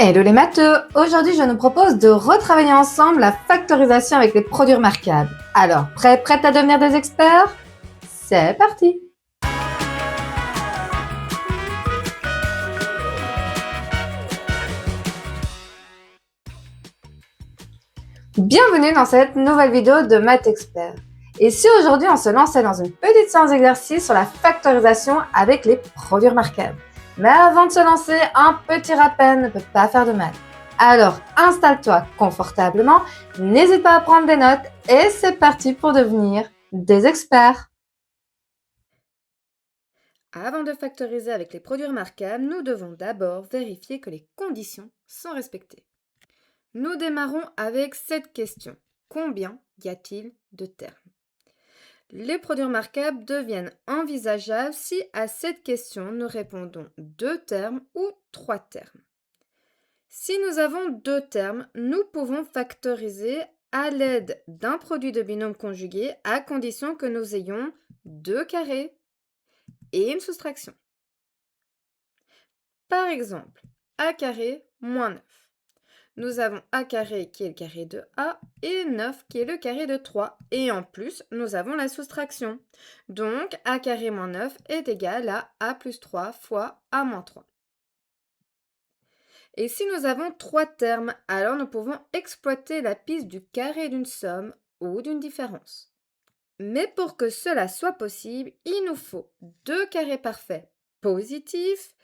Hello les matheux! Aujourd'hui, je nous propose de retravailler ensemble la factorisation avec les produits remarquables. Alors, prête à devenir des experts? C'est parti! Bienvenue dans cette nouvelle vidéo de Math Expert. Et si aujourd'hui on se lançait dans une petite séance d'exercice sur la factorisation avec les produits remarquables? Mais avant de se lancer, un petit rappel ne peut pas faire de mal. Alors, installe-toi confortablement, n'hésite pas à prendre des notes et c'est parti pour devenir des experts. Avant de factoriser avec les produits remarquables, nous devons d'abord vérifier que les conditions sont respectées. Nous démarrons avec cette question. Combien y a-t-il de termes? Les produits remarquables deviennent envisageables si à cette question nous répondons 2 termes ou 3 termes. Si nous avons 2 termes, nous pouvons factoriser à l'aide d'un produit de binôme conjugué à condition que nous ayons 2 carrés et une soustraction. Par exemple, a carré moins 9. Nous avons a carré qui est le carré de a et 9 qui est le carré de 3. Et en plus, nous avons la soustraction. Donc, a carré moins 9 est égal à a plus 3 fois a moins 3. Et si nous avons 3 termes, alors nous pouvons exploiter la piste du carré d'une somme ou d'une différence. Mais pour que cela soit possible, il nous faut 2 carrés parfaits positifs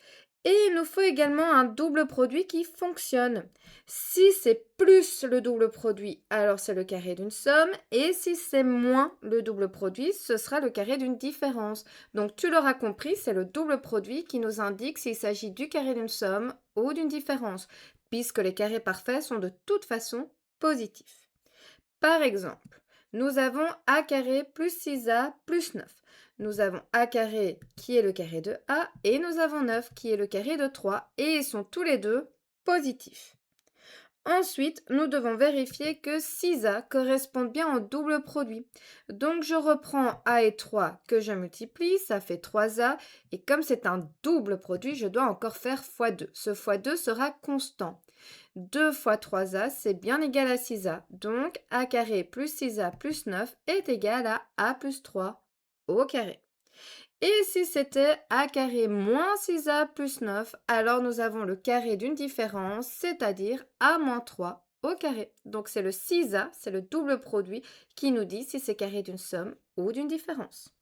et il nous faut également un double produit qui fonctionne. Si c'est plus le double produit, alors c'est le carré d'une somme. Et si c'est moins le double produit, ce sera le carré d'une différence. Donc tu l'auras compris, c'est le double produit qui nous indique s'il s'agit du carré d'une somme ou d'une différence, puisque les carrés parfaits sont de toute façon positifs. Par exemple, nous avons a carré plus 6a plus 9. Nous avons a carré qui est le carré de a et nous avons 9 qui est le carré de 3 et ils sont tous les deux positifs. Ensuite, nous devons vérifier que 6a correspondent bien au double produit. Donc je reprends a et 3 que je multiplie, ça fait 3a et comme c'est un double produit, je dois encore faire x2. Ce x2 sera constant. 2 fois 3a, c'est bien égal à 6a. Donc, a carré plus 6a plus 9 est égal à a plus 3 au carré. Et si c'était a carré moins 6a plus 9, alors nous avons le carré d'une différence, c'est-à-dire a moins 3 au carré. Donc c'est le 6a, c'est le double produit qui nous dit si c'est carré d'une somme ou d'une différence.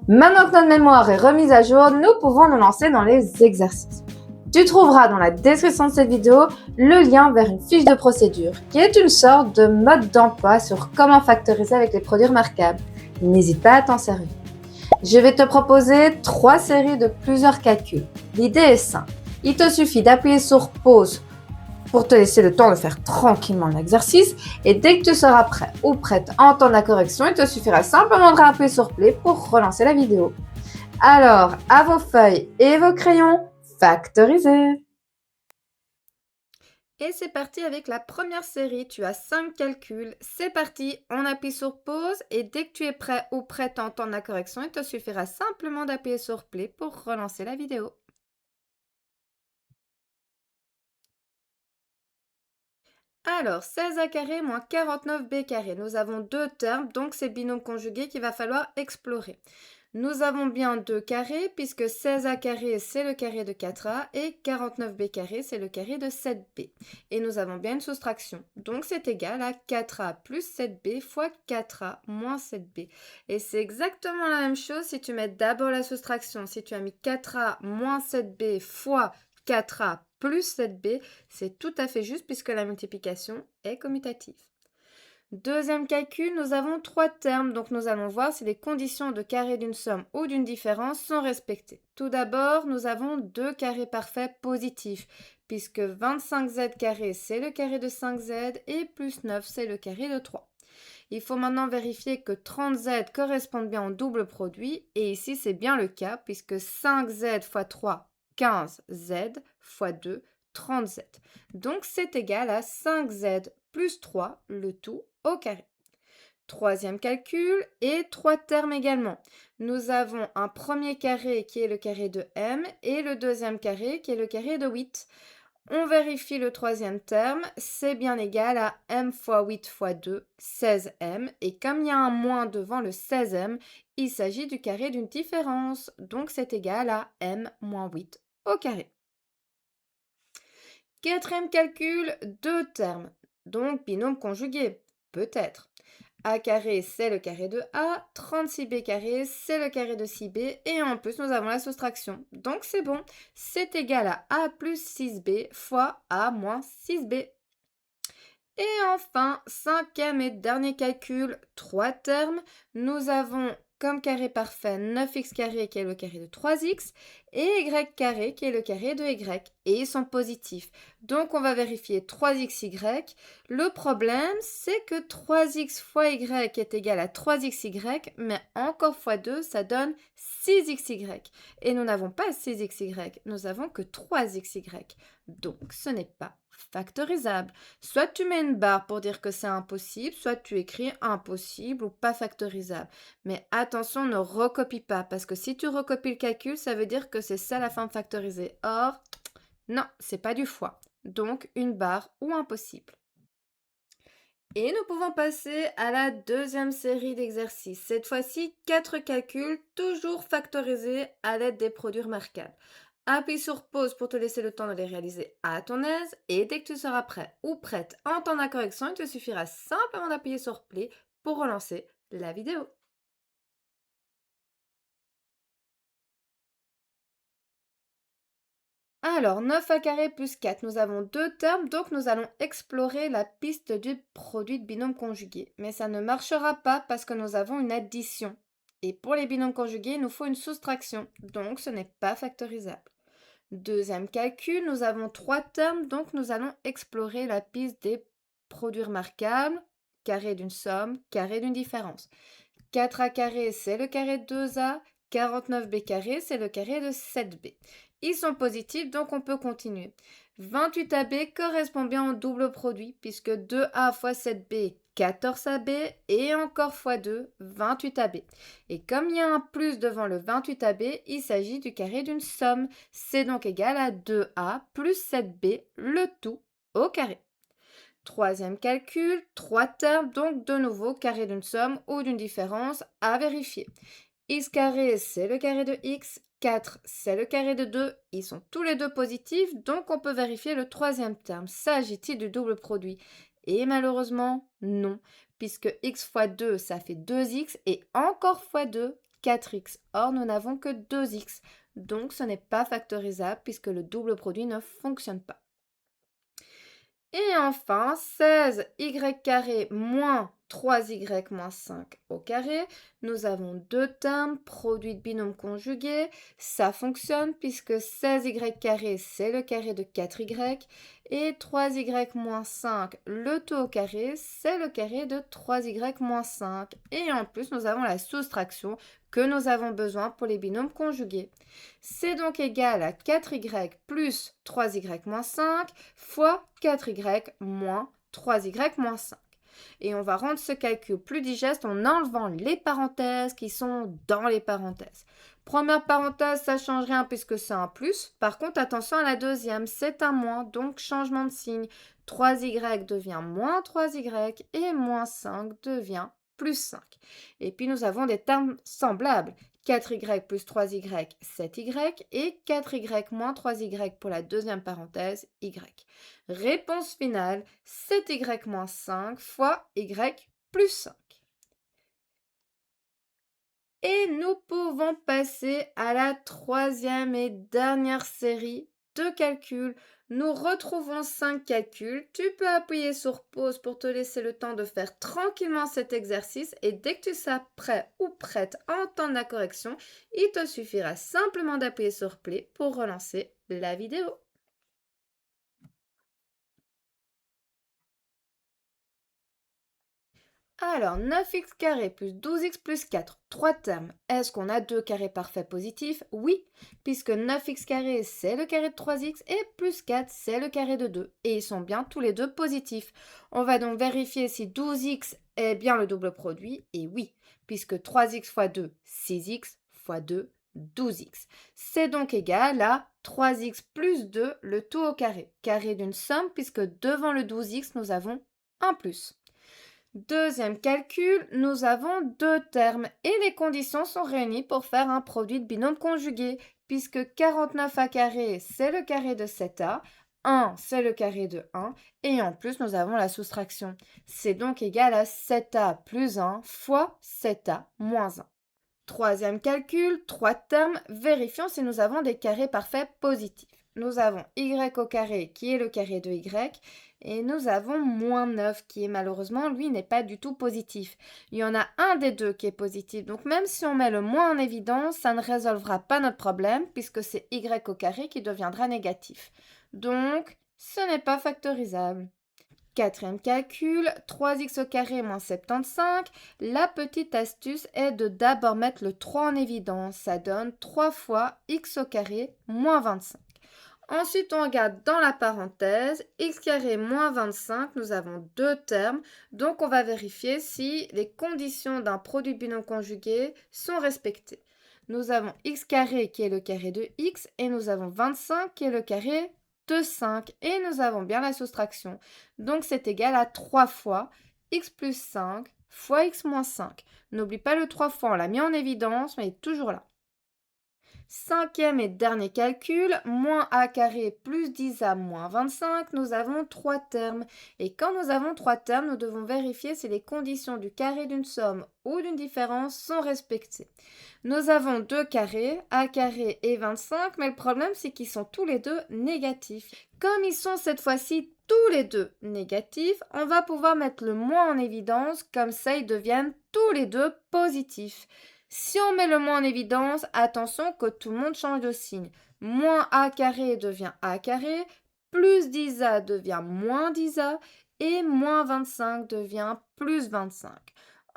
Maintenant que notre mémoire est remise à jour, nous pouvons nous lancer dans les exercices. Tu trouveras dans la description de cette vidéo le lien vers une fiche de procédure qui est une sorte de mode d'emploi sur comment factoriser avec les produits remarquables. N'hésite pas à t'en servir. Je vais te proposer 3 séries de plusieurs calculs. L'idée est simple. Il te suffit d'appuyer sur pause pour te laisser le temps de faire tranquillement l'exercice et dès que tu seras prêt ou prête à entendre la correction, il te suffira simplement de réappuyer sur play pour relancer la vidéo. Alors, à vos feuilles et vos crayons, factorisez! Et c'est parti avec la première série. Tu as 5 calculs. C'est parti, on appuie sur pause et dès que tu es prêt ou prête à entendre la correction, il te suffira simplement d'appuyer sur play pour relancer la vidéo. Alors, 16a carré moins 49b carré. Nous avons 2 termes, donc c'est binôme conjugué qu'il va falloir explorer. Nous avons bien 2 carrés puisque 16a carré c'est le carré de 4a et 49b carré c'est le carré de 7b. Et nous avons bien une soustraction. Donc c'est égal à 4a plus 7b fois 4a moins 7b. Et c'est exactement la même chose si tu mets d'abord la soustraction. Si tu as mis 4a moins 7b fois 4a plus 7b, c'est tout à fait juste puisque la multiplication est commutative. Deuxième calcul, nous avons 3 termes, donc nous allons voir si les conditions de carré d'une somme ou d'une différence sont respectées. Tout d'abord, nous avons 2 carrés parfaits positifs, puisque 25z carré c'est le carré de 5z et plus 9 c'est le carré de 3. Il faut maintenant vérifier que 30z correspondent bien au double produit, et ici c'est bien le cas, puisque 5z fois 3, 15z fois 2, 30z. Donc c'est égal à 5z plus 3, le tout au carré. Troisième calcul et 3 termes également. Nous avons un premier carré qui est le carré de m et le deuxième carré qui est le carré de 8. On vérifie le troisième terme, c'est bien égal à m fois 8 fois 2, 16m. Et comme il y a un moins devant le 16m, il s'agit du carré d'une différence. Donc c'est égal à m moins 8 au carré. Quatrième calcul, 2 termes. Donc binôme conjugué, peut-être. A carré, c'est le carré de A, 36b carré, c'est le carré de 6b, et en plus, nous avons la soustraction. Donc, c'est bon, c'est égal à A plus 6b fois A moins 6b. Et enfin, cinquième et dernier calcul, 3 termes. Nous avons comme carré parfait 9x carré qui est le carré de 3x et y carré qui est le carré de y. Et ils sont positifs. Donc on va vérifier 3xy. Le problème, c'est que 3x fois y est égal à 3xy, mais encore fois 2, ça donne 6xy. Et nous n'avons pas 6xy, nous avons que 3xy. Donc ce n'est pas factorisable. Soit tu mets une barre pour dire que c'est impossible, soit tu écris impossible ou pas factorisable. Mais attention, ne recopie pas, parce que si tu recopies le calcul, ça veut dire que c'est ça la forme factorisée. Or, non, c'est pas du fois. Donc, une barre ou impossible. Et nous pouvons passer à la deuxième série d'exercices. Cette fois-ci, 4 calculs, toujours factorisés à l'aide des produits remarquables. Appuie sur pause pour te laisser le temps de les réaliser à ton aise et dès que tu seras prêt ou prête à entendre la correction, il te suffira simplement d'appuyer sur play pour relancer la vidéo. Alors, 9 carré plus 4, nous avons 2 termes, donc nous allons explorer la piste du produit de binôme conjugué. Mais ça ne marchera pas parce que nous avons une addition. Et pour les binômes conjugués, il nous faut une soustraction, donc ce n'est pas factorisable. Deuxième calcul, nous avons 3 termes, donc nous allons explorer la piste des produits remarquables, carré d'une somme, carré d'une différence. 4a carré, c'est le carré de 2a, 49b carré, c'est le carré de 7b. Ils sont positifs, donc on peut continuer. 28ab correspond bien au double produit, puisque 2a fois 7b, 14ab, et encore fois 2, 28ab. Et comme il y a un plus devant le 28ab, il s'agit du carré d'une somme. C'est donc égal à 2a plus 7b, le tout au carré. Troisième calcul, 3 termes, donc de nouveau carré d'une somme ou d'une différence à vérifier. X carré, c'est le carré de x, 4, c'est le carré de 2, ils sont tous les deux positifs, donc on peut vérifier le troisième terme. S'agit-il du double produit? Et malheureusement, non, puisque x fois 2, ça fait 2x, et encore fois 2, 4x. Or, nous n'avons que 2x, donc ce n'est pas factorisable puisque le double produit ne fonctionne pas. Et enfin, 16y carré moins 3y moins 5 au carré. Nous avons 2 termes, produit de binôme conjugué. Ça fonctionne puisque 16y carré, c'est le carré de 4y. Et 3y moins 5, le tout au carré, c'est le carré de 3y moins 5. Et en plus, nous avons la soustraction que nous avons besoin pour les binômes conjugués. C'est donc égal à 4y plus 3y moins 5 fois 4y moins 3y moins 5. Et on va rendre ce calcul plus digeste en enlevant les parenthèses qui sont dans les parenthèses. Première parenthèse, ça ne change rien puisque c'est un plus. Par contre, attention à la deuxième, c'est un moins, donc changement de signe. 3y devient moins 3y et moins 5 devient plus 5. Et puis nous avons des termes semblables. 4y plus 3y, 7y, et 4y moins 3y pour la deuxième parenthèse, y. Réponse finale, 7y moins 5 fois y plus 5. Et nous pouvons passer à la troisième et dernière série de calculs. Nous retrouvons 5 calculs. Tu peux appuyer sur pause pour te laisser le temps de faire tranquillement cet exercice et dès que tu seras prêt ou prête à entendre la correction, il te suffira simplement d'appuyer sur play pour relancer la vidéo. Alors, 9x carré plus 12x plus 4, 3 termes. Est-ce qu'on a deux carrés parfaits positifs? Oui, puisque 9x carré, c'est le carré de 3x et plus 4, c'est le carré de 2. Et ils sont bien tous les deux positifs. On va donc vérifier si 12x est bien le double produit, et oui, puisque 3x fois 2, 6x fois 2, 12x. C'est donc égal à 3x plus 2, le tout au carré. Carré d'une somme, puisque devant le 12x, nous avons un plus. Deuxième calcul, nous avons deux termes et les conditions sont réunies pour faire un produit de binôme conjugué, puisque 49a carré, c'est le carré de 7a, 1, c'est le carré de 1, et en plus, nous avons la soustraction. C'est donc égal à 7a plus 1 fois 7a moins 1. Troisième calcul, trois termes, vérifions si nous avons des carrés parfaits positifs. Nous avons y au carré qui est le carré de y et nous avons moins 9 qui est malheureusement, lui, n'est pas du tout positif. Il y en a un des deux qui est positif, donc même si on met le moins en évidence, ça ne résolvera pas notre problème puisque c'est y au carré qui deviendra négatif. Donc, ce n'est pas factorisable. Quatrième calcul, 3x au carré moins 75. La petite astuce est de d'abord mettre le 3 en évidence. Ça donne 3 fois x au carré moins 25. Ensuite, on regarde dans la parenthèse, x carré moins 25, nous avons deux termes. Donc, on va vérifier si les conditions d'un produit binôme conjugué sont respectées. Nous avons x carré qui est le carré de x et nous avons 25 qui est le carré de 5 et nous avons bien la soustraction. Donc c'est égal à 3 fois x plus 5 fois x moins 5. N'oublie pas le 3 fois, on l'a mis en évidence, mais il est toujours là. Cinquième et dernier calcul, moins a carré plus 10a moins 25, nous avons trois termes. Et quand nous avons trois termes, nous devons vérifier si les conditions du carré d'une somme ou d'une différence sont respectées. Nous avons deux carrés, a carré et 25, mais le problème c'est qu'ils sont tous les deux négatifs. Comme ils sont cette fois-ci tous les deux négatifs, on va pouvoir mettre le moins en évidence, comme ça ils deviennent tous les deux positifs. Si on met le moins en évidence, attention que tout le monde change de signe. Moins a carré devient a carré, plus 10a devient moins 10a et moins 25 devient plus 25.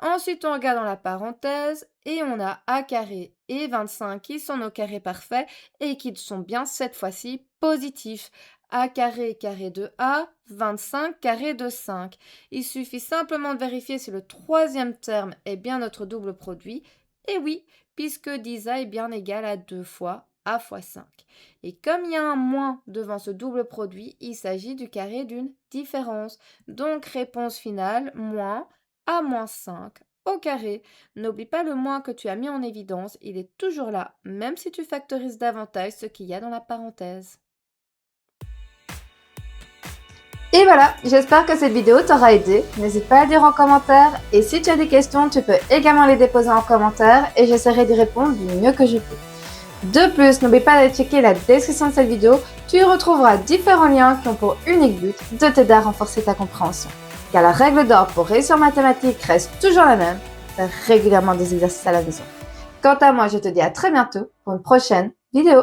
Ensuite, on regarde dans la parenthèse et on a a carré et 25 qui sont nos carrés parfaits et qui sont bien cette fois-ci positifs. A carré carré de A, 25 carré de 5. Il suffit simplement de vérifier si le troisième terme est bien notre double produit. Et oui, puisque 10a est bien égal à 2 fois a fois 5. Et comme il y a un moins devant ce double produit, il s'agit du carré d'une différence. Donc réponse finale, moins a moins 5 au carré. N'oublie pas le moins que tu as mis en évidence, il est toujours là, même si tu factorises davantage ce qu'il y a dans la parenthèse. Et voilà, j'espère que cette vidéo t'aura aidé. N'hésite pas à le dire en commentaire et si tu as des questions, tu peux également les déposer en commentaire et j'essaierai d'y répondre du mieux que je peux. De plus, n'oublie pas d'aller checker la description de cette vidéo, tu y retrouveras différents liens qui ont pour unique but de t'aider à renforcer ta compréhension. Car la règle d'or pour réussir en mathématiques reste toujours la même, faire régulièrement des exercices à la maison. Quant à moi, je te dis à très bientôt pour une prochaine vidéo.